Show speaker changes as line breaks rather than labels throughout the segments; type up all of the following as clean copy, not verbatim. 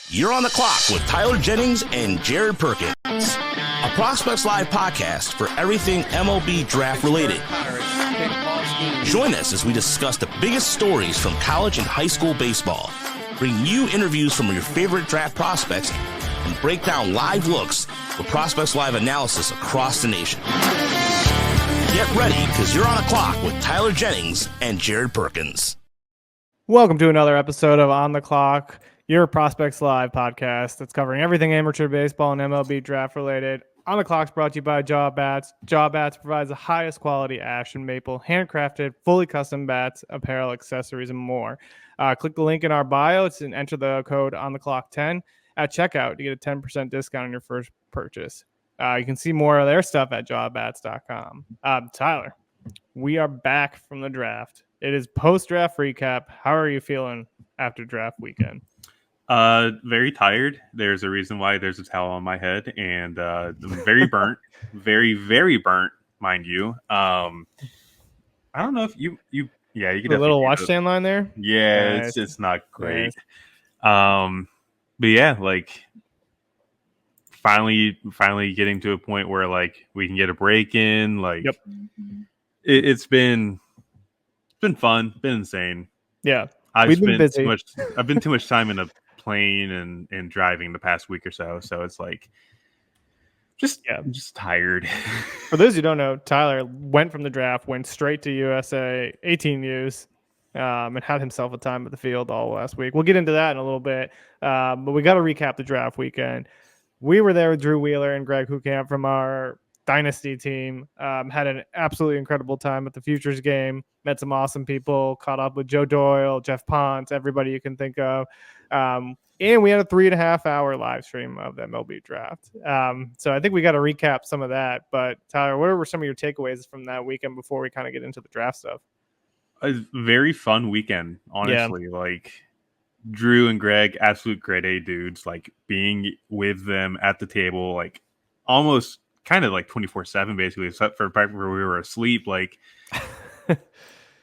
You're on the clock with Tyler Jennings and Jared Perkins, a Prospects Live podcast for everything MLB Draft related. Join us as we discuss the biggest stories from college and high school baseball, bring you interviews from your favorite draft prospects, and break down live looks with Prospects Live analysis across the nation. Get ready, because you're on the clock with Tyler Jennings and Jared Perkins.
Welcome to another episode of On the Clock, your Prospects Live podcast that's covering everything amateur baseball and MLB draft related. On the Clock's brought to you by Jaw Bats. Jaw Bats provides the highest quality ash and maple, handcrafted, fully custom bats, apparel, accessories, and more. Click the link in our bio and enter the code OnTheClock10 at checkout to get a 10% discount on your first purchase. You can see more of their stuff at jawbats.com. Tyler, we are back from the draft. It is post-draft recap. How are you feeling after draft weekend?
Very tired. There's a reason why there's a towel on my head, and very burnt, very, very burnt, mind you. I don't know if you could
a little watch stand line there.
Yeah,
nice.
it's not great.
Nice.
But yeah, like finally getting to a point where like we can get a break in. Like,
yep.
It's been fun, been insane.
Yeah,
I've been too much time in a plane and driving the past week or so. So it's like just tired.
For those who don't know, Tyler went from the draft, went straight to USA 18Us, and had himself a time at the field all last week. We'll get into that in a little bit, but we got to recap the draft weekend. We were there with Drew Wheeler and Greg Hukamp from our Dynasty team. Had an absolutely incredible time at the Futures game. Met some awesome people. Caught up with Joe Doyle, Jeff Ponce, everybody you can think of. And we had a 3.5 hour live stream of the MLB Draft. So I think we got to recap some of that. But Tyler, what were some of your takeaways from that weekend before we kind of get into the draft stuff?
A very fun weekend, honestly. Yeah. Like Drew and Greg, absolute grade A dudes. Like being with them at the table, like almost kind of like 24/7 basically, except for the part where we were asleep. Like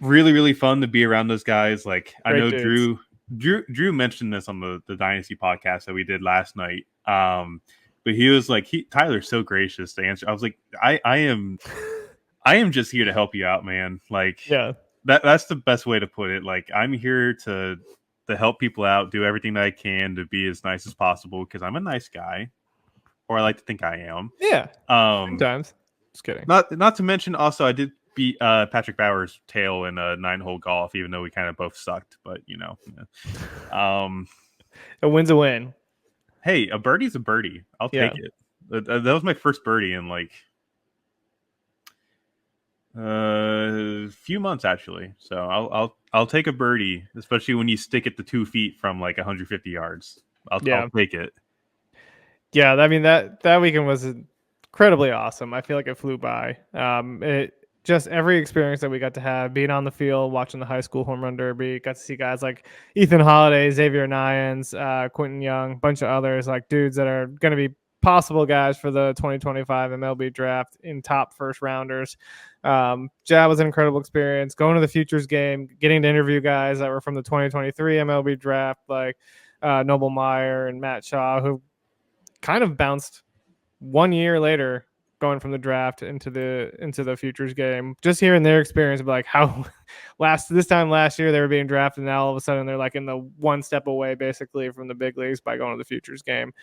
really, really fun to be around those guys. Like I know dudes. Drew mentioned this on the Dynasty podcast that we did last night. But he was like, Tyler's so gracious to answer. I was like, I am just here to help you out, man. Like, yeah, that's the best way to put it. Like, I'm here to help people out, do everything that I can to be as nice as possible because I'm a nice guy, or I like to think I am.
Yeah. Sometimes. Just kidding.
Not to mention, also, I did beat Patrick Bauer's tail in a 9-hole golf, even though we kind of both sucked. But
a win's a win.
Hey, a birdie's a birdie. I'll take it. That was my first birdie in like a few months, actually. So I'll take a birdie, especially when you stick it to 2 feet from like 150 yards. I'll take it.
Yeah, I mean that weekend was incredibly awesome. I feel like it flew by. Just every experience that we got to have, being on the field, watching the high school home run derby, got to see guys like Ethan Holiday, Xavier Nyans, Quentin Young, a bunch of others, like dudes that are going to be possible guys for the 2025 MLB draft in top first rounders. Was an incredible experience. Going to the Futures game, getting to interview guys that were from the 2023 MLB draft, like Noble Meyer and Matt Shaw, who kind of bounced 1 year later, going from the draft into the Futures game, just hearing their experience of like how this time last year they were being drafted, and now all of a sudden they're like in the one step away basically from the big leagues by going to the Futures game.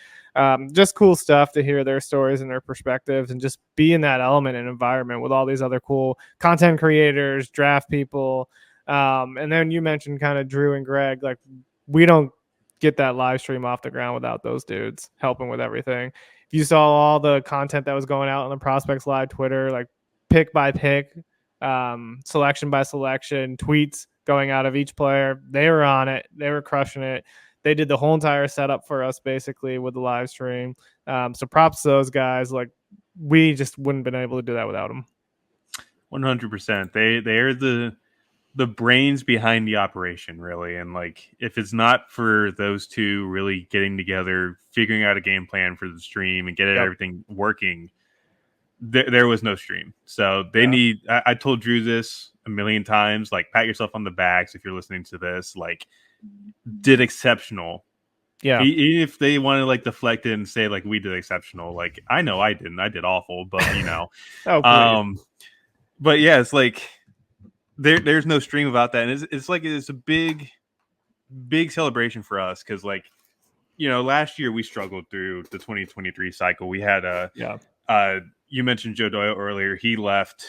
Just cool stuff to hear their stories and their perspectives and just be in that element and environment with all these other cool content creators, draft people. And then you mentioned kind of Drew and Greg, like we don't get that live stream off the ground without those dudes helping with everything. You saw all the content that was going out on the Prospects Live Twitter, like pick by pick, selection by selection, tweets going out of each player. They were on it. They were crushing it. They did the whole entire setup for us basically with the live stream. So props to those guys. Like we just wouldn't have been able to do that without them.
100%. They're the brains behind the operation, really. And like if it's not for those two really getting together, figuring out a game plan for the stream and getting everything working, there was no stream. So they need, I told Drew this a million times, like pat yourself on the backs if you're listening to this, like did exceptional
Yeah.
Even if they want to like deflect it and say like we did exceptional, like I know I didn't, I did awful, but
Oh, please.
um, but yeah, it's like there's no stream about that, and it's like it's a big celebration for us because like last year we struggled through the 2023 cycle. We had you mentioned Joe Doyle earlier. He left.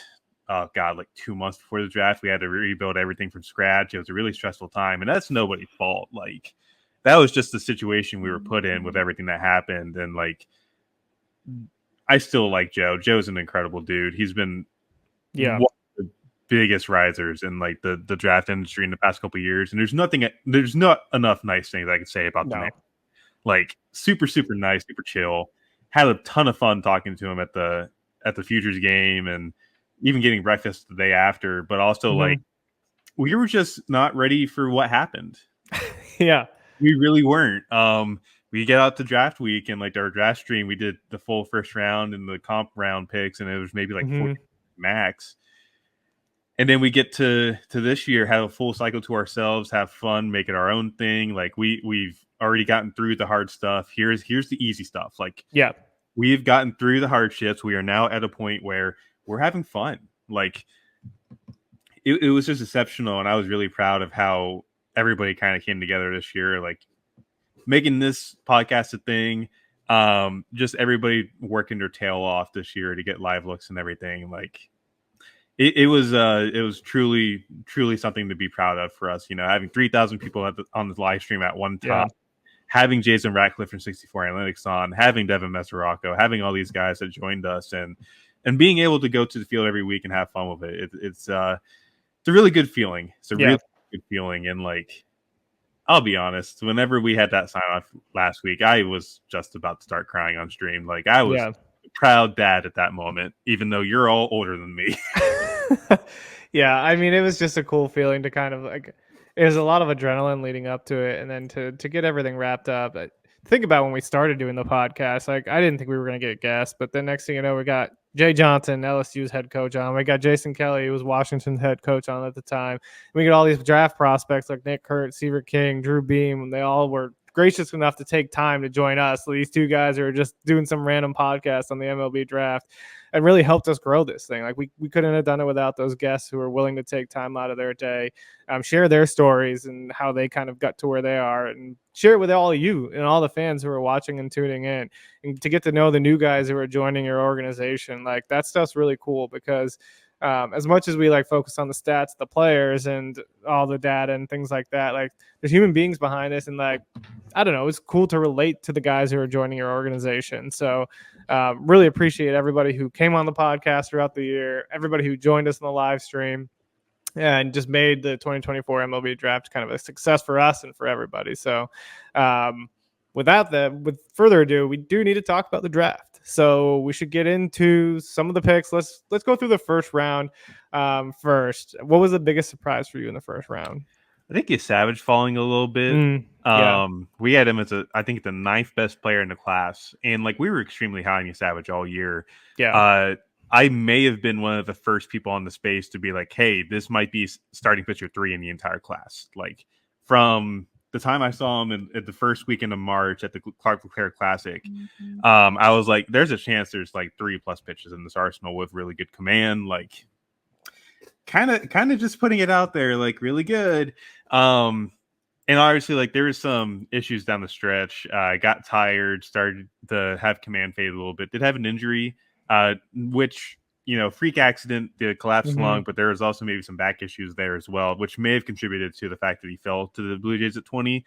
Oh God, like 2 months before the draft, we had to rebuild everything from scratch. It was a really stressful time, and that's nobody's fault. Like that was just the situation we were put in with everything that happened. And like, I still like Joe. Joe's an incredible dude. He's been one of the biggest risers in like the draft industry in the past couple of years. And there's not enough nice things I could say about the man. Like super, super nice, super chill. Had a ton of fun talking to him at the Futures game and even getting breakfast the day after. But also like we were just not ready for what happened.
Yeah.
We really weren't. We get out to draft week and like our draft stream, we did the full first round and the comp round picks, and it was maybe like 40 max. And then we get to this year, have a full cycle to ourselves, have fun, make it our own thing. Like we've already gotten through the hard stuff. Here's the easy stuff. Like we've gotten through the hardships. We are now at a point where we're having fun. Like it was just exceptional, and I was really proud of how everybody kind of came together this year, like making this podcast a thing. Just everybody working their tail off this year to get live looks and everything. Like it was truly something to be proud of for us. Having 3,000 people on the live stream at one time, having Jason Ratcliffe from 64 Analytics on, having Devin Mesoraco, having all these guys that joined us, and being able to go to the field every week and have fun with it. It's a really good feeling. It's a really good feeling. And like, I'll be honest, whenever we had that sign off last week, I was just about to start crying on stream. Like I was a proud dad at that moment, even though you're all older than me.
Yeah. I mean, it was just a cool feeling to kind of like, it was a lot of adrenaline leading up to it. And then to get everything wrapped up. Think about when we started doing the podcast, like I didn't think we were going to get guests, but then next thing you know, we got Jay Johnson, LSU's head coach on. We got Jason Kelly, who was Washington's head coach on at the time. And we got all these draft prospects like Nick Kurt, Seaver King, Drew Beam, and they all were gracious enough to take time to join us. So these two guys are just doing some random podcast on the MLB draft and really helped us grow this thing. Like we couldn't have done it without those guests who are willing to take time out of their day, share their stories and how they kind of got to where they are, and share it with all of you and all the fans who are watching and tuning in, and to get to know the new guys who are joining your organization. Like that stuff's really cool because as much as we like focus on the stats, the players and all the data and things like that, like there's human beings behind this. And like, I don't know, it's cool to relate to the guys who are joining your organization. So really appreciate everybody who came on the podcast throughout the year, everybody who joined us in the live stream, and just made the 2024 MLB draft kind of a success for us and for everybody. So with further ado, we do need to talk about the draft. So we should get into some of the picks. Let's go through the first round first. What was the biggest surprise for you in the first round?
I think he's Savage falling a little bit. We had him as I think the 9th best player in the class, and like we were extremely high on Savage all year. I may have been one of the first people on the space to be like, hey, this might be starting pitcher 3 in the entire class. Like from the time I saw him at the first weekend of March at the Clark LeClaire Classic, I was like, there's a chance there's like 3+ pitches in this arsenal with really good command. Like kind of just putting it out there, like really good. And obviously like there was some issues down the stretch. Got tired, started to have command fade a little bit, did have an injury, which, freak accident, the collapsed lung, but there was also maybe some back issues there as well, which may have contributed to the fact that he fell to the Blue Jays at 20.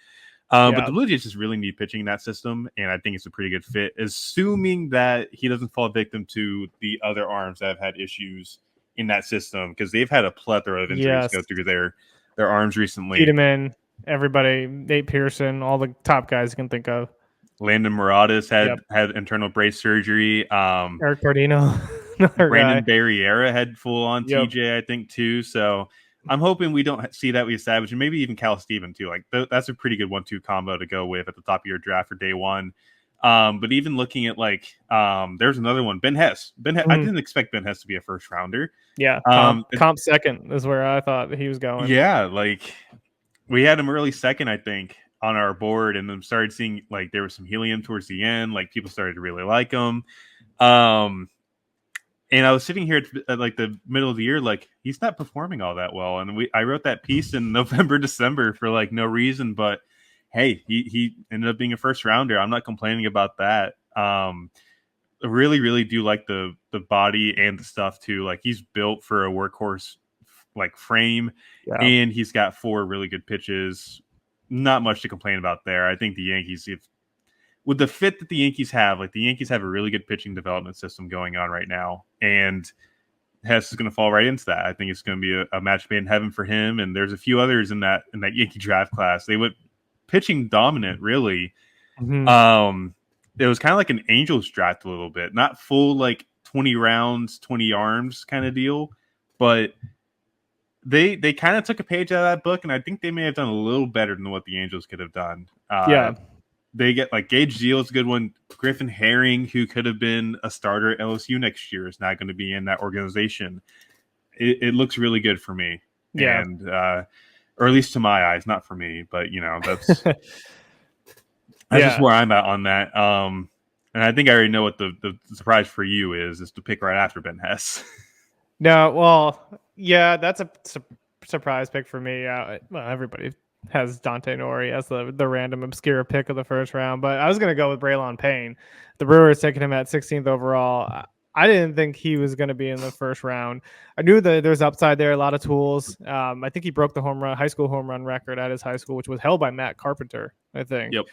But the Blue Jays just really need pitching in that system, and I think it's a pretty good fit, assuming that he doesn't fall victim to the other arms that have had issues in that system, because they've had a plethora of injuries go through their arms recently.
Peterman, everybody, Nate Pearson, all the top guys you can think of.
Landon Muradas had internal brace surgery.
Eric Pardino.
Brandon Barriera had full on TJ, I think, too. So I'm hoping we don't see that with Savage, and maybe even Cal Steven, too. Like that's a pretty good 1-2 combo to go with at the top of your draft for day one. But even looking at like there's another one, Ben Hess. I didn't expect Ben Hess to be a first rounder.
Yeah, comp second is where I thought he was going.
Yeah, like we had him early second, I think. on our board, and then started seeing like there was some helium towards the end. Like people started to really like him. And I was sitting here at like the middle of the year, like he's not performing all that well. And I wrote that piece in November, December for like no reason, but hey, he ended up being a first rounder. I'm not complaining about that. I really, really do like the body and the stuff too. Like he's built for a workhorse like frame, and he's got 4 really good pitches. Not much to complain about there. I think the Yankees, with the fit that the Yankees have, like the Yankees have a really good pitching development system going on right now, and Hess is going to fall right into that. I think it's going to be a match made in heaven for him. And there's a few others in that Yankee draft class. They went pitching dominant, really. Mm-hmm. It was kind of like an Angels draft a little bit, not full like 20 rounds, 20 arms kind of deal, but they kind of took a page out of that book, and I think they may have done a little better than what the Angels could have done. They get like Gage Zeal's a good one. Griffin Herring, who could have been a starter at LSU next year, is not going to be in that organization. It looks really good for me. Yeah. And, or at least to my eyes, not for me, but that's, that's just where I'm at on that. And I think I already know what the surprise for you is to pick right after Ben Hess.
No, well, yeah, that's a surprise pick for me. Well, everybody has Dante Nori as the random obscure pick of the first round, but I was going to go with Braylon Payne. The Brewers taking him at 16th overall. I didn't think he was going to be in the first round. I knew that there's upside there, a lot of tools. I think he broke the high school home run record at his high school, which was held by Matt Carpenter, I think.
Yep.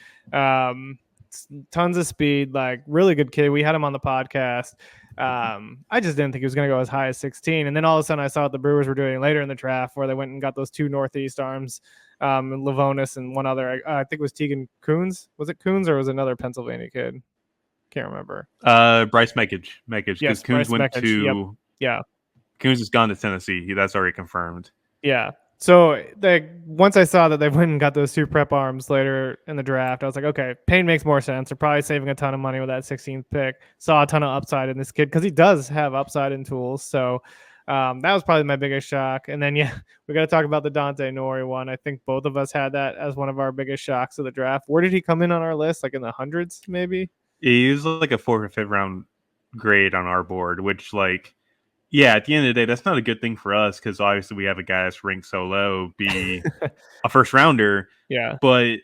Tons of speed, like really good kid. We had him on the podcast. I just didn't think he was going to go as high as 16. And then all of a sudden I saw what the Brewers were doing later in the draft, where they went and got those 2 Northeast arms, Livonis and one other. I think it was Tegan Coons. Was it Coons or was it another Pennsylvania kid? Can't remember.
Bryce Mekich.
Yes,
Coons
Bryce
went
Mekich.
to.
Yep.
Coons has gone to Tennessee. That's already confirmed.
Yeah. So once I saw that they went and got those 2 prep arms later in the draft, I was like, okay, Payne makes more sense. They're probably saving a ton of money with that 16th pick. Saw a ton of upside in this kid because he does have upside in tools. So that was probably my biggest shock. And then, we got to talk about the Dante Nori one. I think both of us had that as one of our biggest shocks of the draft. Where did he come in on our list? Like in the hundreds, maybe?
He was like a 4th or 5th round grade on our board, which at the end of the day, that's not a good thing for us because obviously we have a guy that's ranked so low be a first rounder.
Yeah.
But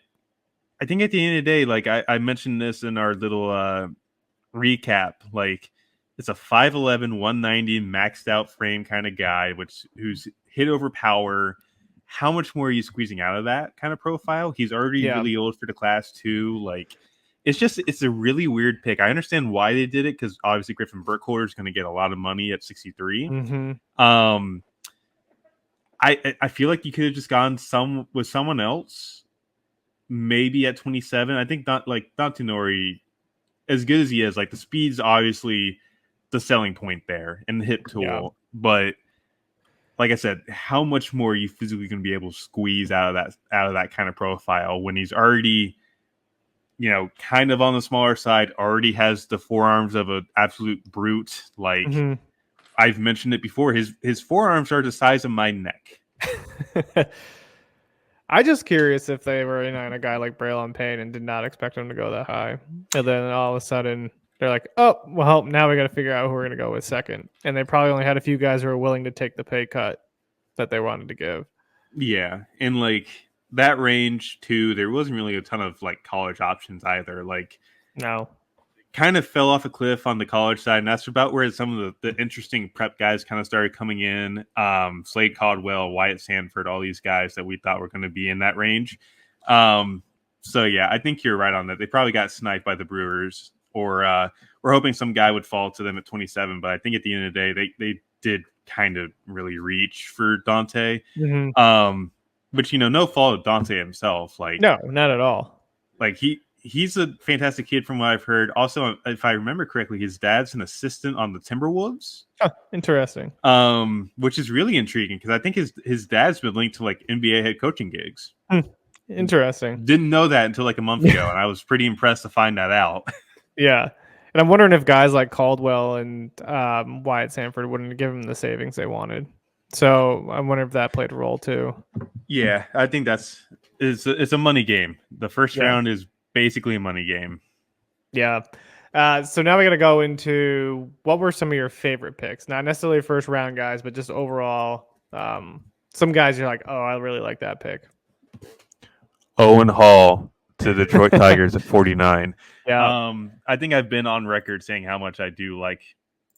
I think at the end of the day, like I mentioned this in our little recap, like it's a 5'11", 190 maxed out frame kind of guy, who's hit over power. How much more are you squeezing out of that kind of profile? He's already really old for the class too. Like it's a really weird pick. I understand why they did it because obviously Griffin Burkholder is going to get a lot of money at 63.
Mm-hmm.
I feel like you could have just gone with someone else, maybe at 27. I think Dante Nori, as good as he is, like the speed's obviously the selling point there and the hit tool, but like I said, how much more are you physically going to be able to squeeze out of that kind of profile when he's already, kind of on the smaller side, already has the forearms of an absolute brute. Like I've mentioned it before, his forearms are the size of my neck.
I just curious if they were in on a guy like Braylon Payne and did not expect him to go that high, and then all of a sudden they're like, oh well, now we got to figure out who we're going to go with second, and they probably only had a few guys who were willing to take the pay cut that they wanted to give.
Yeah, and like that range too, there wasn't really a ton of like college options either. Like,
no,
kind of fell off a cliff on the college side, and that's about where some of the interesting prep guys kind of started coming in. Slade Caldwell, Wyatt Sanford, all these guys that we thought were going to be in that range. So yeah, I think you're right on that. They probably got sniped by the Brewers, or we're hoping some guy would fall to them at 27. But I think at the end of the day, they did kind of really reach for Dante.
Mm-hmm.
Which, no fault of Dante himself. Like,
no, not at all.
Like he's a fantastic kid from what I've heard. Also, if I remember correctly, his dad's an assistant on the Timberwolves.
Oh, interesting.
Which is really intriguing because I think his dad's been linked to like NBA head coaching gigs.
Interesting.
Didn't know that until like a month ago, and I was pretty impressed to find that out.
Yeah. And I'm wondering if guys like Caldwell and Wyatt Sanford wouldn't give him the savings they wanted. So I wonder if that played a role too.
Yeah, I think it's a money game. The first
Yeah.
round is basically a money game.
Yeah. So now we got to go into what were some of your favorite picks? Not necessarily first round guys, but just overall. Some guys you're like, oh, I really like that pick.
Owen Hall to the Detroit Tigers at 49.
Yeah.
I think I've been on record saying how much I do like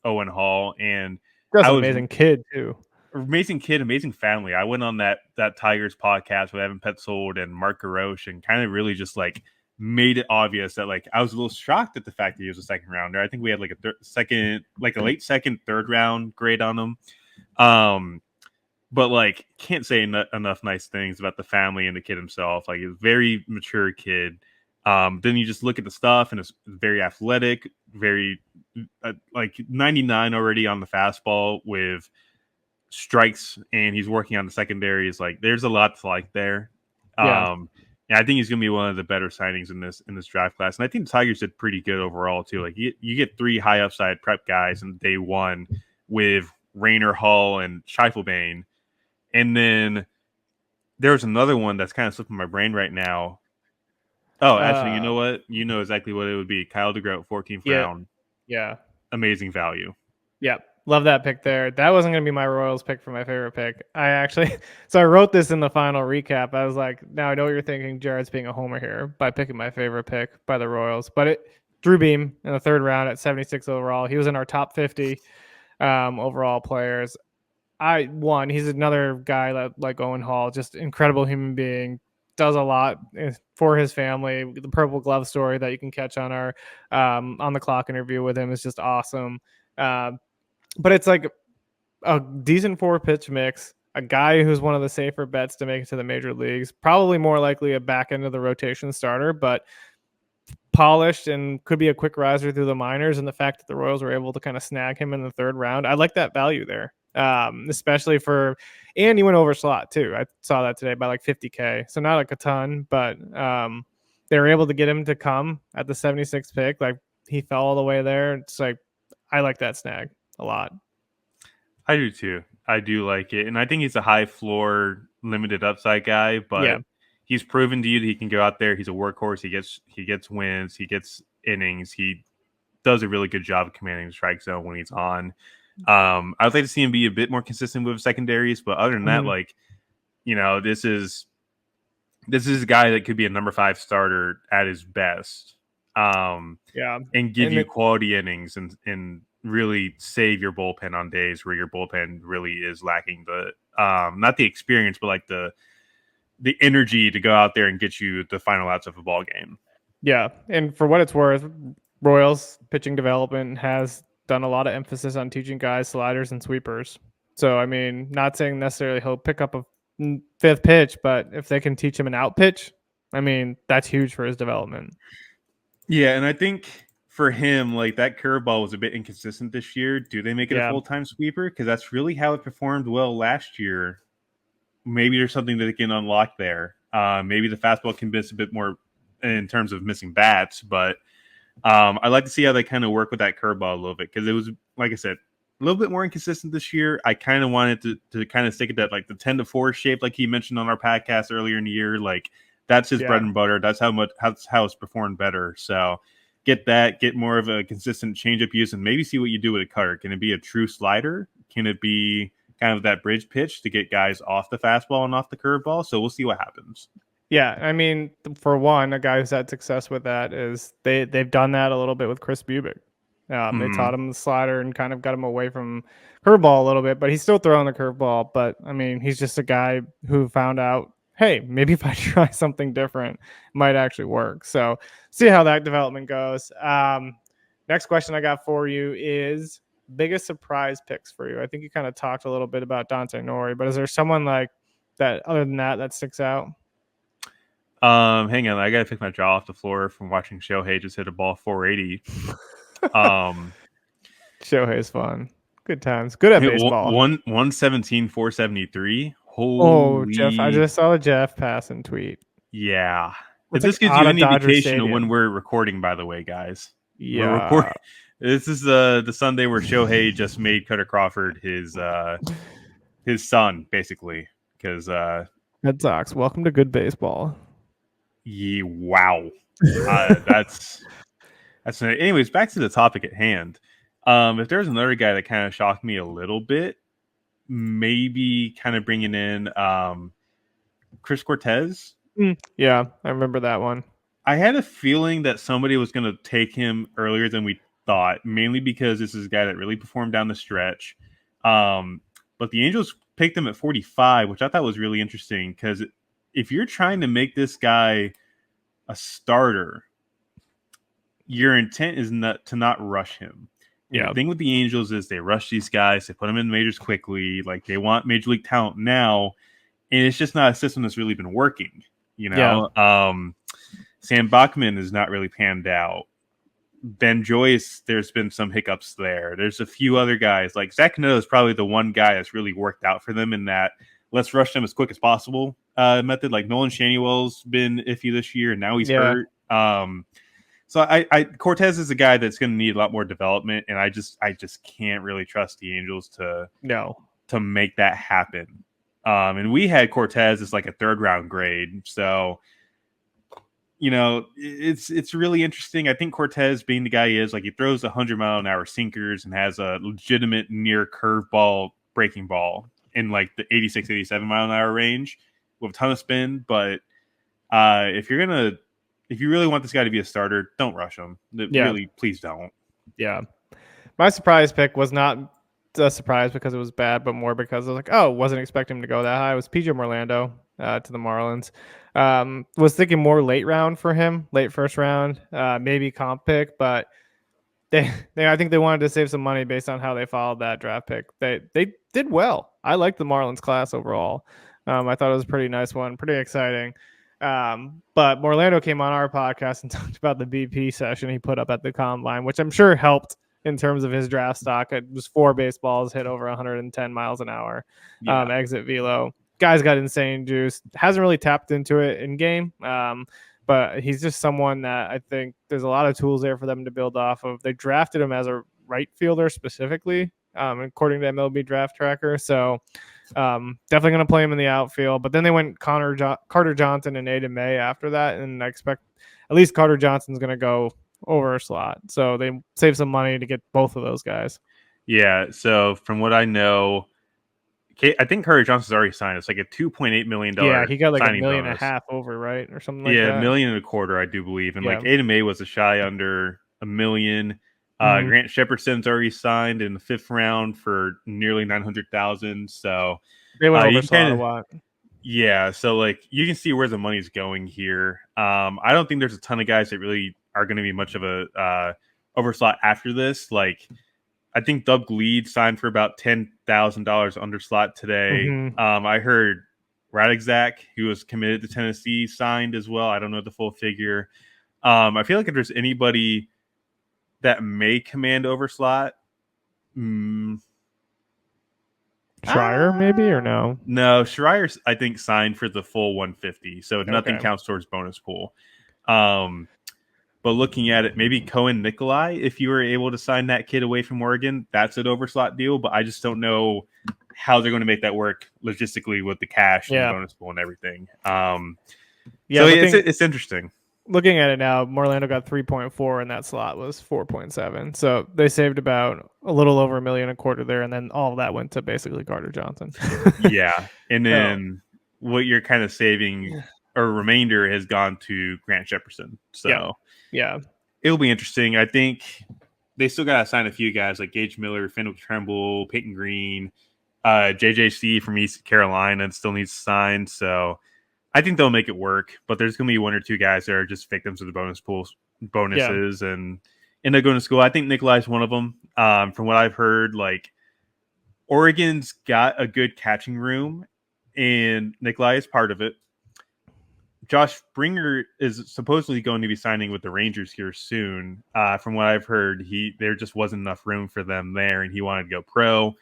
Owen Hall, and
That's
I
an
was
amazing kid too.
amazing kid, amazing family. I went on that Tigers podcast with Evan Petzold and Mark Garoche, and kind of really just like made it obvious that like I was a little shocked at the fact that he was a second rounder. I think we had like a late second, third round grade on him. But like can't say enough nice things about the family and the kid himself. Like he's a very mature kid. Then you just look at the stuff, and it's very athletic, very like 99 already on the fastball with strikes, and he's working on the secondaries. Like there's a lot to like there.
Yeah.
And I think he's going to be one of the better signings in this draft class. And I think the Tigers did pretty good overall too. Like you get 3 high upside prep guys in day one with Rayner, Hall, and Schiefelbein. And then there's another one that's kind of slipping my brain right now. Oh, actually, you know what? You know exactly what it would be. Kyle DeGroat, 14th round.
Yeah.
Amazing value.
Yep. Love that pick there. That wasn't going to be my Royals pick for my favorite pick. So I wrote this in the final recap. I was like, now I know what you're thinking. Jared's being a homer here by picking my favorite pick by the Royals. But Drew Beam in the 3rd round at 76 overall. He was in our top 50 overall players. He's another guy like Owen Hall, just incredible human being, does a lot for his family. The Purple Glove story that you can catch on our on the clock interview with him is just awesome. But it's like a decent 4-pitch mix, a guy who's one of the safer bets to make it to the major leagues, probably more likely a back end of the rotation starter, but polished and could be a quick riser through the minors. And the fact that the Royals were able to kind of snag him in the 3rd round, I like that value there. Especially and he went over slot too. I saw that today by like 50K. So not like a ton, but they were able to get him to come at the 76th pick. Like he fell all the way there. It's like, I like that snag a lot.
I do too. I do like it. And I think he's a high floor, limited upside guy, but he's proven to you that he can go out there. He's a workhorse. He gets wins. He gets innings. He does a really good job of commanding the strike zone when he's on. I'd like to see him be a bit more consistent with secondaries, but other than that, like, you know, this is a guy that could be a number 5 starter at his best. And give you quality innings and really save your bullpen on days where your bullpen really is lacking the not the experience, but like the energy to go out there and get you the final outs of a ball game. Yeah.
And for what it's worth, Royals pitching development has done a lot of emphasis on teaching guys sliders and sweepers. So, I mean, not saying necessarily he'll pick up a 5th pitch, but if they can teach him an out pitch, I mean, that's huge for his development.
Yeah, and I think for him, like that curveball was a bit inconsistent this year. Do they make it a full-time sweeper? Because that's really how it performed well last year. Maybe there's something that they can unlock there. Maybe the fastball can miss a bit more in terms of missing bats, but I'd like to see how they kind of work with that curveball a little bit, because it was, like I said, a little bit more inconsistent this year. I kind of wanted to kind of stick at that, like the 10-4 shape, like he mentioned on our podcast earlier in the year. Like that's his bread and butter. That's how it's performed better. So get more of a consistent changeup use, and maybe see what you do with a cutter. Can it be a true slider? Can it be kind of that bridge pitch to get guys off the fastball and off the curveball? So we'll see what happens.
Yeah, I mean, for one, a guy who's had success with that is they've done that a little bit with Chris Bubic. They taught him the slider and kind of got him away from curveball a little bit, but he's still throwing the curveball. But I mean, he's just a guy who found out, hey, maybe if I try something different, it might actually work. So see how that development goes. Next question I got for you is biggest surprise picks for you. I think you kind of talked a little bit about Dante Nori, but is there someone like that other than that sticks out?
Hang on, I gotta pick my jaw off the floor from watching Shohei just hit a ball 480.
Shohei's fun. Good times. Good at baseball.
117, 473. Holy.
Jeff! I just saw a Jeff passing tweet.
Yeah. If this gives you any indication of when we're recording, by the way, guys.
Yeah.
This is the Sunday where Shohei just made Cutter Crawford his son, basically, because
Red Sox, welcome to good baseball.
Wow, that's anyways. Back to the topic at hand. If there's another guy that kind of shocked me a little bit, maybe kind of bringing in Chris Cortez.
Yeah, I remember that one.
I had a feeling that somebody was going to take him earlier than we thought, mainly because this is a guy that really performed down the stretch. But the Angels picked him at 45, which I thought was really interesting because if you're trying to make this guy a starter, your intent is not to not rush him. Yeah. The thing with the Angels is they rush these guys, they put them in the majors quickly, like they want major league talent now, and it's just not a system that's really been working. Sam Bachman is not really panned out. Ben Joyce, there's been some hiccups there. There's a few other guys. Like Zach Cano is probably the one guy that's really worked out for them in that let's rush them as quick as possible method. Like Nolan Shanywell's been iffy this year, and now he's hurt. So I Cortez is a guy that's going to need a lot more development, and I just can't really trust the Angels to make that happen. And we had Cortez as like a 3rd round grade, so it's really interesting. I think Cortez, being the guy he is, like he throws 100-mile-an-hour sinkers and has a legitimate near curveball breaking ball in like the 86, 87-mile-an-hour range with a ton of spin. But if you really want this guy to be a starter, don't rush him. Really, please don't. Yeah.
My surprise pick was not a surprise because it was bad, but more because I was like, wasn't expecting him to go that high. It was PJ Orlando to the Marlins. Was thinking more late round for him, late first round, maybe comp pick, but I think they wanted to save some money based on how they followed that draft pick. They did well. I liked the Marlins class overall. I thought it was a pretty nice one, pretty exciting. But Orlando came on our podcast and talked about the BP session he put up at the combine, which I'm sure helped in terms of his draft stock. It was 4 baseballs, hit over 110 miles an hour, exit velo. Guy's got insane juice. Hasn't really tapped into it in game, but he's just someone that I think there's a lot of tools there for them to build off of. They drafted him as a right fielder specifically, according to MLB Draft Tracker. So definitely going to play him in the outfield. But then they went Carter Johnson and Aiden May after that, and I expect at least Carter Johnson's going to go over a slot. So they save some money to get both of those guys.
Yeah, so from what I know, I think Carter Johnson's already signed. It's like a $2.8 million.
Yeah, he got like $1.5 million
bonus.
over, right, or something like that.
Yeah, $1.25 million, I do believe. And like Aiden May was a shy under $1 million. Grant Shepperdson's already signed in the 5th round for nearly $900,000. So
they went over a lot.
Yeah, so like you can see where the money's going here. I don't think there's a ton of guys that really are going to be much of a overslot after this. Like I think Dub Gleed signed for about $10,000 under slot today. I heard Radixak, who was committed to Tennessee, signed as well. I don't know the full figure. I feel like if there's anybody that may command overslot,
Schreier maybe, or no?
No, Schreier I think signed for the full 150, so nothing counts towards bonus pool. But looking at it, maybe Cohen Nikolai, if you were able to sign that kid away from Oregon, that's an overslot deal. But I just don't know how they're going to make that work logistically with the cash and the bonus pool and everything. So it's interesting.
Looking at it now, Orlando got 3.4 and that slot was 4.7. So they saved about a little over $1.25 million there, and then all of that went to basically Carter Johnson.
Yeah. And then what you're kind of saving or remainder has gone to Grant Shepperson. So
yeah.
It'll be interesting. I think they still got to sign a few guys like Gage Miller, Fenwick Tremble, Peyton Green, JJC from East Carolina still needs to sign. So I think they'll make it work, but there's going to be 1 or 2 guys that are just victims of the bonuses and end up going to school. I think Nikolai's one of them. From what I've heard, like Oregon's got a good catching room and Nikolai is part of it. Josh Springer is supposedly going to be signing with the Rangers here soon. From what I've heard, there just wasn't enough room for them there, and he wanted to go pro.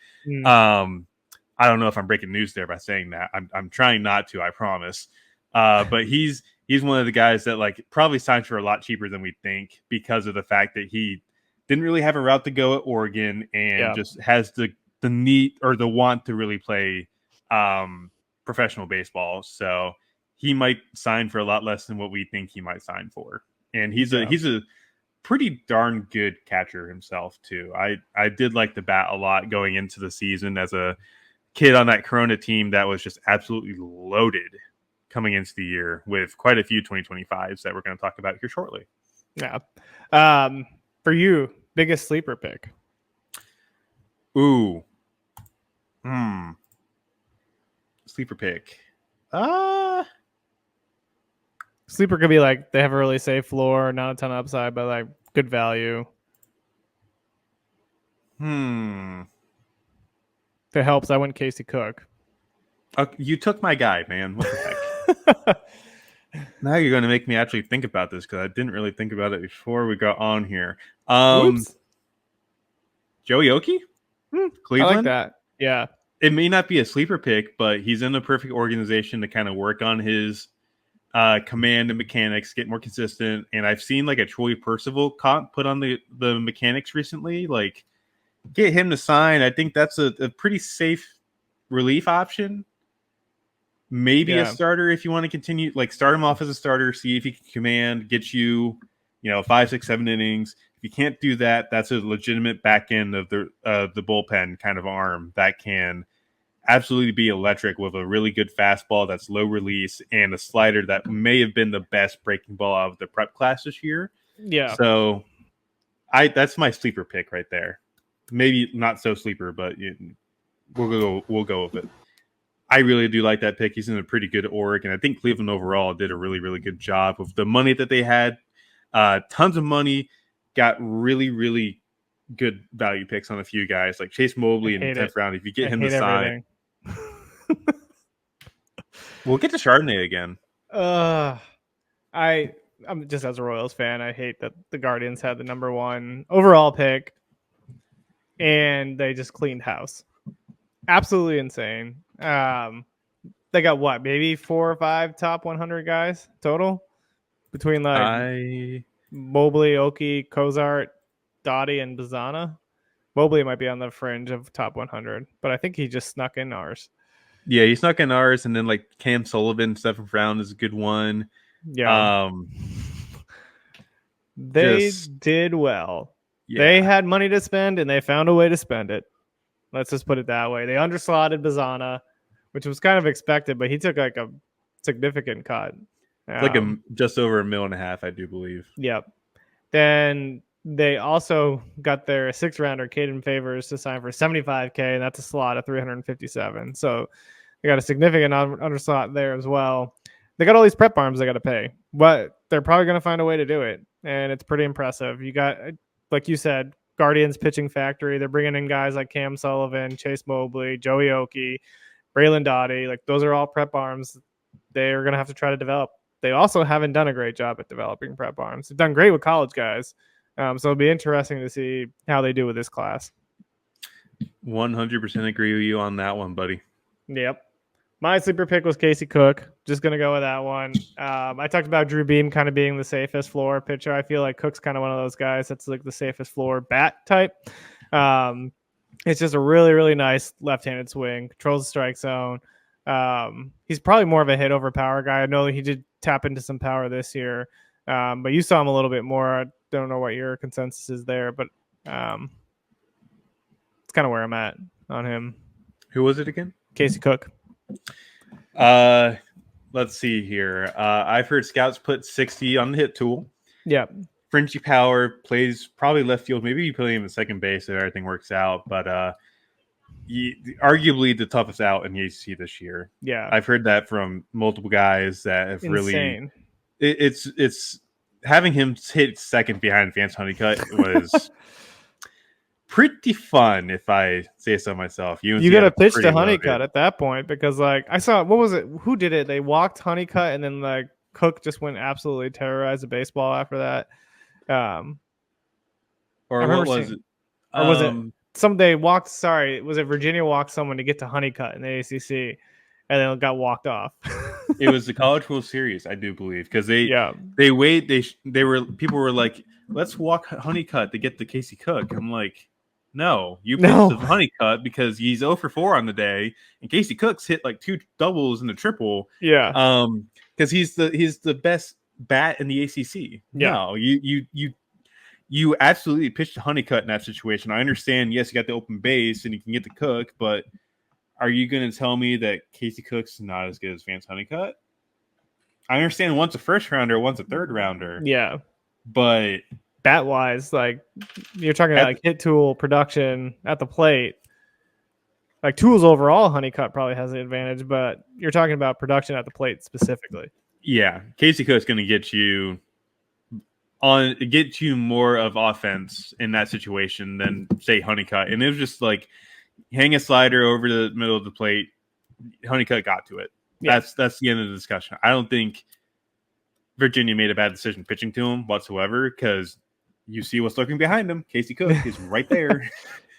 I don't know if I'm breaking news there by saying that. I'm trying not to, I promise. But he's one of the guys that like probably signed for a lot cheaper than we think because of the fact that he didn't really have a route to go at Oregon and just has the need or the want to really play professional baseball. So he might sign for a lot less than what we think he might sign for. And he's a pretty darn good catcher himself too. I did like the bat a lot going into the season as a kid on that Corona team that was just absolutely loaded coming into the year with quite a few 2025s that we're going to talk about here shortly.
Yeah. For you, biggest sleeper pick?
Ooh. Sleeper pick.
Sleeper could be like they have a really safe floor, not a ton of upside, but like good value. If it helps, I went Casey Cook.
You took my guy, man. What the heck? Now you're going to make me actually think about this because I didn't really think about it before we got on here.
Oops.
Joey Oakey? Cleveland?
I like that. Yeah.
It may not be a sleeper pick, but he's in the perfect organization to kind of work on his command and mechanics, get more consistent. And I've seen like a Troy Percival put on the mechanics recently. Like, get him to sign. I think that's a pretty safe relief option. Maybe a starter if you want to continue, like start him off as a starter, see if he can command, get you, 5, 6, 7 innings. If you can't do that, that's a legitimate back end of the bullpen kind of arm that can absolutely be electric with a really good fastball that's low release and a slider that may have been the best breaking ball out of the prep class this year.
Yeah.
So that's my sleeper pick right there. Maybe not so sleeper, but we'll go with it. I really do like that pick. He's in a pretty good org, and I think Cleveland overall did a really, really good job with the money that they had. Tons of money, got really, really good value picks on a few guys like Chase Mobley in the 10th round. If you get him to sign, we'll get to Chardonnay again.
I'm just as a Royals fan, I hate that the Guardians had the number 1 overall pick, and they just cleaned house. Absolutely insane. They got what, maybe 4 or 5 top 100 guys total between like Mobley, Oakey, Cozart, Dottie, and Bazana. Mobley might be on the fringe of top 100, but I think he just snuck in ours.
Yeah, he snuck in ours, and then like Cam Sullivan, 7th round is a good one.
Yeah, they did well. Yeah. They had money to spend, and they found a way to spend it. Let's just put it that way. They underslotted Bazana, which was kind of expected, but he took like a significant cut.
Like just over $1.5 million, I do believe.
Yep. Then they also got their 6th rounder, Caden Favors, to sign for $75K, and that's a slot of $357. So they got a significant underslot there as well. They got all these prep arms they got to pay, but they're probably going to find a way to do it, and it's pretty impressive. You got, like you said, Guardians pitching factory. They're bringing in guys like Cam Sullivan, Chase Mobley, Joey Oakey, Braylon Dottie. Like, those are all prep arms they're going to have to try to develop. They also haven't done a great job at developing prep arms. They've done great with college guys. So it'll be interesting to see how they do with this class.
100% agree with you on that one, buddy.
Yep. My sleeper pick was Casey Cook. Just going to go with that one. I talked about Drew Beam kind of being the safest floor pitcher. I feel like Cook's kind of one of those guys that's like the safest floor bat type. It's just a really, really nice left-handed swing, controls the strike zone. He's probably more of a hit over power guy. I know he did tap into some power this year, but you saw him a little bit more. I don't know what your consensus is there, but it's kind of where I'm at on him.
Who was it again?
Casey Cook.
Let's see here. I've heard scouts put 60 on the hit tool.
Yeah.
Fringy power, plays probably left field. Maybe you put him in second base if everything works out. But arguably the toughest out in the ACC this year.
Yeah.
I've heard that from multiple guys that have
Insane.
Really. It's having him hit second behind Vance Honeycutt was pretty fun, if I say so myself.
You got to pitch to Honeycutt at that point because, like, I saw, what was it? Who did it? They walked Honeycutt, and then like Cook just went absolutely terrorized the baseball after that.
Or what was it?
Or was it someday walked? Sorry, was it Virginia walked someone to get to Honeycutt in the ACC, and then got walked off?
It was the College World Series, I do believe, because people were like, let's walk Honeycutt to get to Casey Cook. I'm like, No, you pitched
No.
the Honeycutt because he's 0 for 4 on the day, and Casey Cooks hit like 2 doubles and a triple.
Yeah.
Because he's the best bat in the ACC.
Yeah.
No, you absolutely pitched a Honeycutt in that situation. I understand. Yes, you got the open base and you can get the Cook, but are you going to tell me that Casey Cooks is not as good as Vance Honeycutt? I understand one's a first rounder, one's a third rounder.
Yeah.
But
bat wise, like you're talking about like hit tool production at the plate. Like tools overall, Honeycutt probably has the advantage, but you're talking about production at the plate specifically.
Yeah, Casey Cook's going to get you more of offense in that situation than say Honeycutt. And it was just like hang a slider over the middle of the plate. Honeycutt got to it. Yeah. That's the end of the discussion. I don't think Virginia made a bad decision pitching to him whatsoever because you see what's lurking behind him. Casey Cook is right there.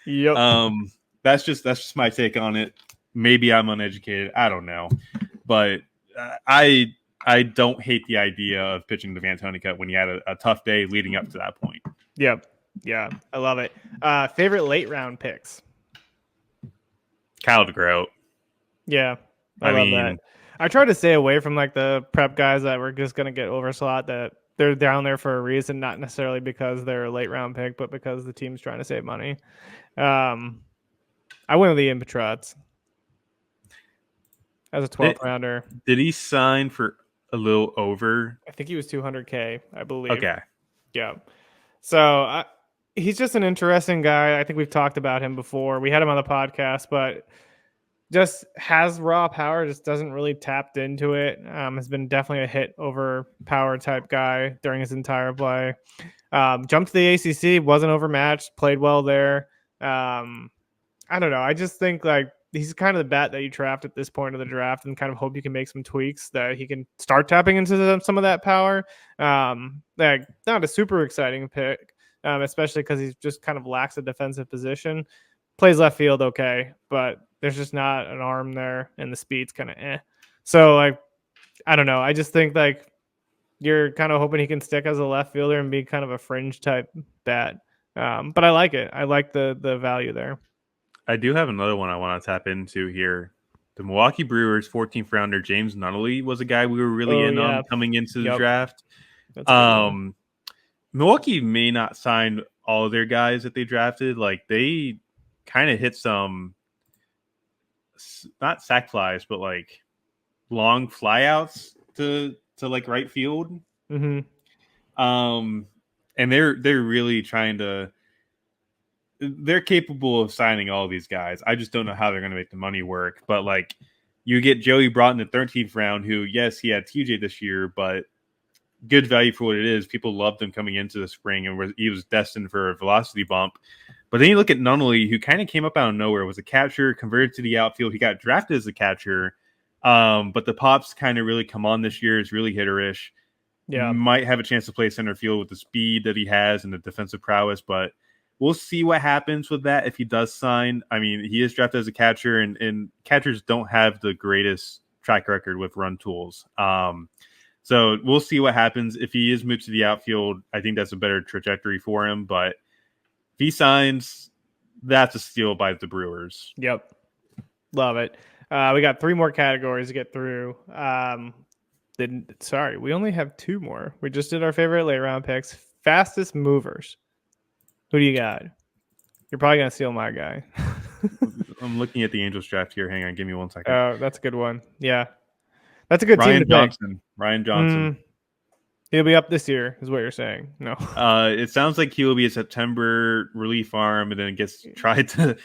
Yep.
That's just my take on it. Maybe I'm uneducated. I don't know, but I don't hate the idea of pitching to Vance Honeycutt when you had a tough day leading up to that point.
Yep. Yeah, I love it. Favorite late round picks?
Kyle DeGroat.
Yeah, I love that. I try to stay away from like the prep guys that were just going to get overslot, that they're down there for a reason, not necessarily because they're a late round pick, but because the team's trying to save money. I went with Ian Petrotz as a 12th rounder.
Did he sign for a little over?
I think he was $200K, I believe.
Okay.
Yeah. So he's just an interesting guy. I think we've talked about him before. We had him on the podcast, but just has raw power, just doesn't really tapped into it. Has been definitely a hit over power type guy during his entire play. Jumped to the ACC, wasn't overmatched, played well there. I don't know. I just think like he's kind of the bat that you draft at this point of the draft and kind of hope you can make some tweaks that he can start tapping into some of that power. Like not a super exciting pick, especially because he's just kind of lacks a defensive position. Plays left field okay, but there's just not an arm there and the speed's kind of eh. So like, I don't know. I just think like you're kind of hoping he can stick as a left fielder and be kind of a fringe type bat. But I like it. I like the value there.
I do have another one I want to tap into here. The Milwaukee Brewers 14th rounder James Nunnally was a guy we were really on coming into the draft. Milwaukee may not sign all of their guys that they drafted. Like they kind of hit some, not sack flies, but like long flyouts to like right field.
Mm-hmm.
And they're really trying to. They're capable of signing all these guys. I just don't know how they're going to make the money work. But like, you get Joey Broughton in the 13th round, who yes, he had TJ this year, but good value for what it is. People loved him coming into the spring, and he was destined for a velocity bump. But then you look at Nunnally, who kind of came up out of nowhere, was a catcher, converted to the outfield. He got drafted as a catcher, but the pops kind of really come on this year. Is really hitterish.
Yeah,
might have a chance to play center field with the speed that he has and the defensive prowess, but we'll see what happens with that if he does sign. I mean, he is drafted as a catcher, and catchers don't have the greatest track record with run tools. So we'll see what happens. If he is moved to the outfield, I think that's a better trajectory for him. But if he signs, that's a steal by the Brewers.
Yep. Love it. We got 3 more categories to get through. We only have 2 more. We just did our favorite late round picks. Fastest movers. Who do you got? You're probably going to steal my guy.
I'm looking at the Angels draft here. Hang on. Give me 1 second.
Oh, that's a good one. Yeah. That's a good team to pick.
Ryan Johnson.
He'll be up this year, is what you're saying. No.
It sounds like he will be a September relief arm and then gets tried to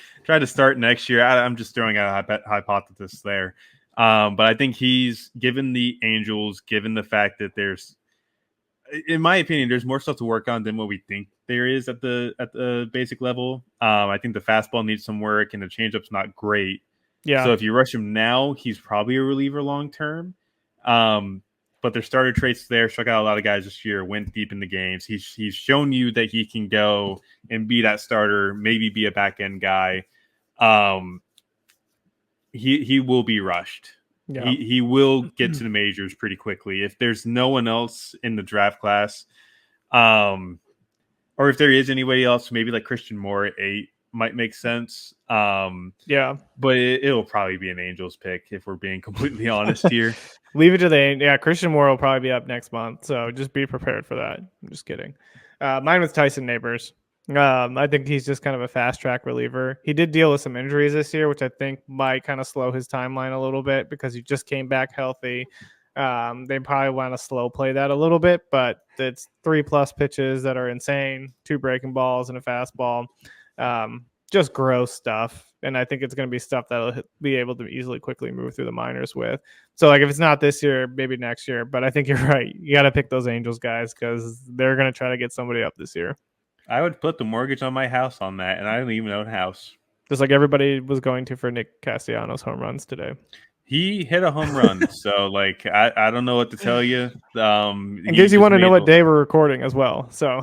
start next year. I'm just throwing out a hypothesis there. But I think he's given the Angels, given the fact that there's, in my opinion, there's more stuff to work on than what we think there is at the basic level. I think the fastball needs some work and the changeup's not great.
Yeah.
So if you rush him now, he's probably a reliever long term. But their starter traits there. Struck out a lot of guys this year. Went deep in the games. He's shown you that he can go and be that starter. Maybe be a back end guy. He will be rushed. Yeah. He will get to the majors pretty quickly. If there's no one else in the draft class, or if there is anybody else, maybe like Christian Moore at 8. might make sense.
Yeah.
But it'll probably be an Angels pick if we're being completely honest here.
Leave it to the yeah. Christian Moore will probably be up next month, so just be prepared for that. I'm just kidding. Mine was Tyson Neighbors. I think he's just kind of a fast track reliever. He did deal with some injuries this year, which I think might kind of slow his timeline a little bit because he just came back healthy. They probably want to slow play that a little bit, but it's 3+ pitches that are insane, 2 breaking balls and a fastball. Just gross stuff. And I think it's going to be stuff that'll be able to easily quickly move through the minors with. So, like, if it's not this year, maybe next year. But I think you're right. You got to pick those Angels guys because they're going to try to get somebody up this year.
I would put the mortgage on my house on that, and I don't even own a house.
Just like everybody was going to for Nick Castellanos home runs today.
He hit a home run, so like I don't know what to tell you.
In case you want to know what day we're recording as well. So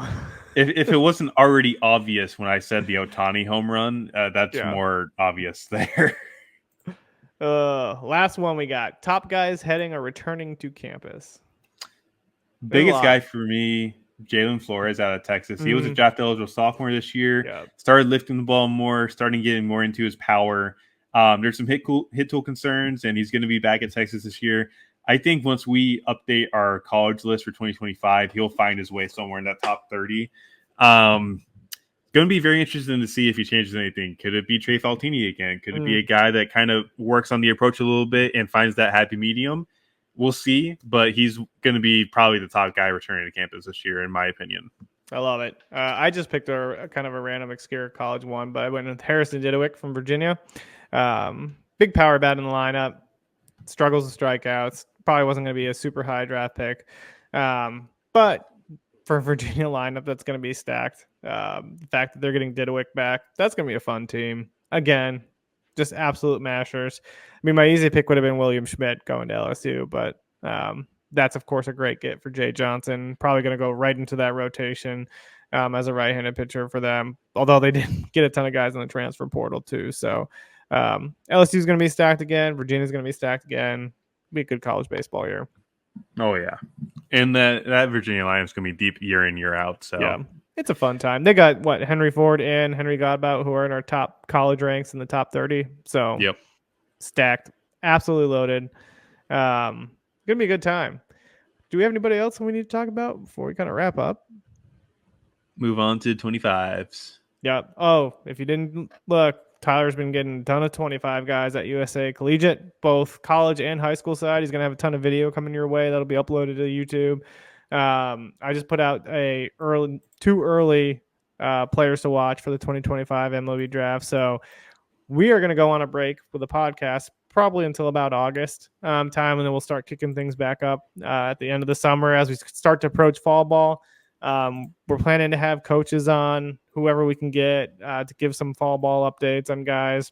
if it wasn't already obvious when I said the Ohtani home run, that's more obvious there.
Last one we got. Top guys heading or returning to campus.
Biggest guy for me, Jalen Flores out of Texas. He was a draft eligible sophomore this year.
Yeah.
Started lifting the ball more, starting getting more into his power. There's some hit tool concerns, and he's going to be back at Texas this year. I think once we update our college list for 2025, he'll find his way somewhere in that top 30. Going to be very interesting to see if he changes anything. Could it be Trey Faltini again? Could it be a guy that kind of works on the approach a little bit and finds that happy medium? We'll see, but he's going to be probably the top guy returning to campus this year, in my opinion.
I love it. I just picked a kind of a random obscure college one, but I went with Harrison Didewick from Virginia. Big power bat in the lineup, struggles with strikeouts. Probably wasn't going to be a super high draft pick, but for a Virginia lineup that's going to be stacked. The fact that they're getting Didewick back, that's going to be a fun team. Again, just absolute mashers. I mean, my easy pick would have been William Schmidt going to LSU, but that's, of course, a great get for Jay Johnson. Probably going to go right into that rotation as a right-handed pitcher for them, although they did get a ton of guys in the transfer portal too. So LSU is going to be stacked again. Virginia's going to be stacked again. Be a good college baseball year.
Oh, yeah. And that Virginia line is going to be deep year in, year out. So
yeah, it's a fun time. They got, Henry Ford and Henry Godbout, who are in our top college ranks in the top 30. So
yep,
stacked, absolutely loaded. Going to be a good time. Do we have anybody else we need to talk about before we kind of wrap up?
Move on to 25s.
Yeah. Oh, if you didn't look, Tyler's been getting a ton of 25 guys at USA Collegiate, both college and high school side. He's going to have a ton of video coming your way that'll be uploaded to YouTube. I just put out two early players to watch for the 2025 MLB Draft. So we are going to go on a break with the podcast probably until about August time, and then we'll start kicking things back up at the end of the summer as we start to approach fall ball. We're planning to have coaches on, whoever we can get, to give some fall ball updates on guys.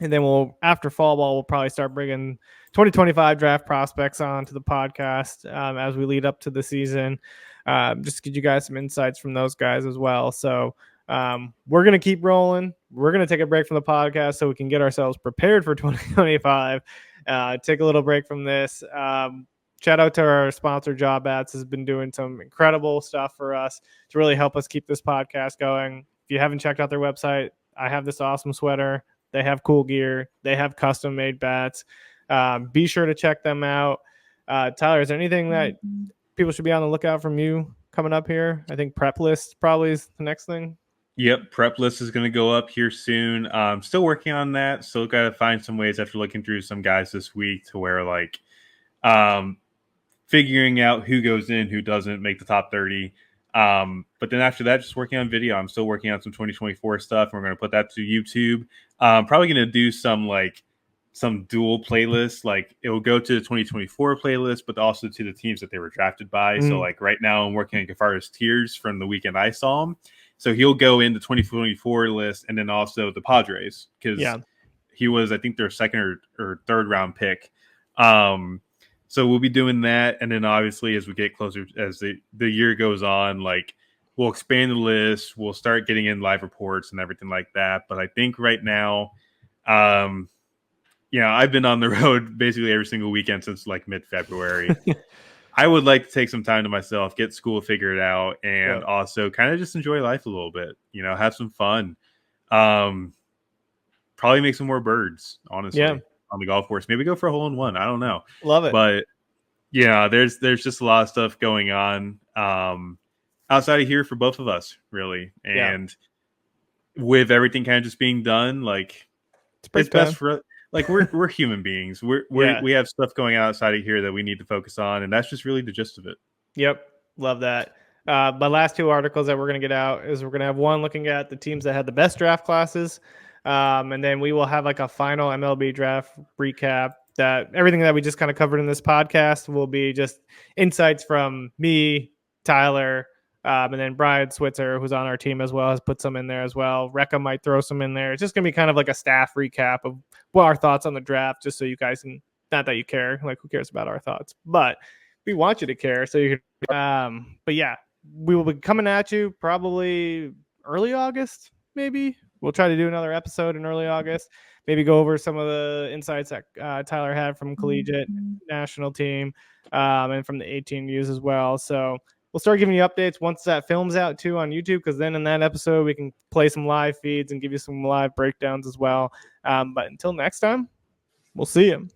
And then after fall ball, we'll probably start bringing 2025 draft prospects on to the podcast as we lead up to the season, just to give you guys some insights from those guys as well. So we're going to keep rolling. We're going to take a break from the podcast so we can get ourselves prepared for 2025, take a little break from this. Shout out to our sponsor, Job Bats, has been doing some incredible stuff for us to really help us keep this podcast going. If you haven't checked out their website, I have this awesome sweater. They have cool gear. They have custom-made bats. Be sure to check them out. Tyler, is there anything that people should be on the lookout from you coming up here? I think prep list probably is the next thing.
Yep, prep list is going to go up here soon. Still working on that. Still got to find some ways after looking through some guys this week to where figuring out who goes in, who doesn't make the top 30. But then after that, just working on video. I'm still working on some 2024 stuff. We're going to put that to YouTube. Probably going to do some dual playlists. Like it will go to the 2024 playlist, but also to the teams that they were drafted by. So like right now I'm working on Gafar's tiers from the weekend I saw him. So he'll go in the 2024 list and then also the Padres because he was, I think, their second or third round pick. So we'll be doing that. And then obviously as we get closer, as the year goes on, we'll expand the list. We'll start getting in live reports and everything like that. But I think right now, I've been on the road basically every single weekend since mid-February. I would like to take some time to myself, get school figured out, and also kind of just enjoy life a little bit, have some fun. Probably make some more birds, honestly,
Yeah.
on the golf course. Maybe go for a hole in one. I don't know.
Love it.
But yeah, there's just a lot of stuff going on outside of here for both of us, really. And with everything kind of just being done, like it's best for like we're human beings. We have stuff going on outside of here that we need to focus on, and that's just really the gist of it.
Yep, love that. My last two articles that we're going to get out is we're going to have one looking at the teams that had the best draft classes, and then we will have like a final MLB draft recap. That everything that we just kind of covered in this podcast will be just insights from me, Tyler, and then Brian Switzer, who's on our team as well, has put some in there as well. Rekka might throw some in there. It's just going to be kind of like a staff recap of what our thoughts on the draft, just so you guys can, not that you care, like who cares about our thoughts, but we want you to care. So you can, but yeah, we will be coming at you probably early August, maybe. We'll try to do another episode in early August. Maybe go over some of the insights that Tyler had from collegiate national team and from the 18Us as well. So we'll start giving you updates once that film's out too on YouTube, because then in that episode we can play some live feeds and give you some live breakdowns as well. But until next time, we'll see you.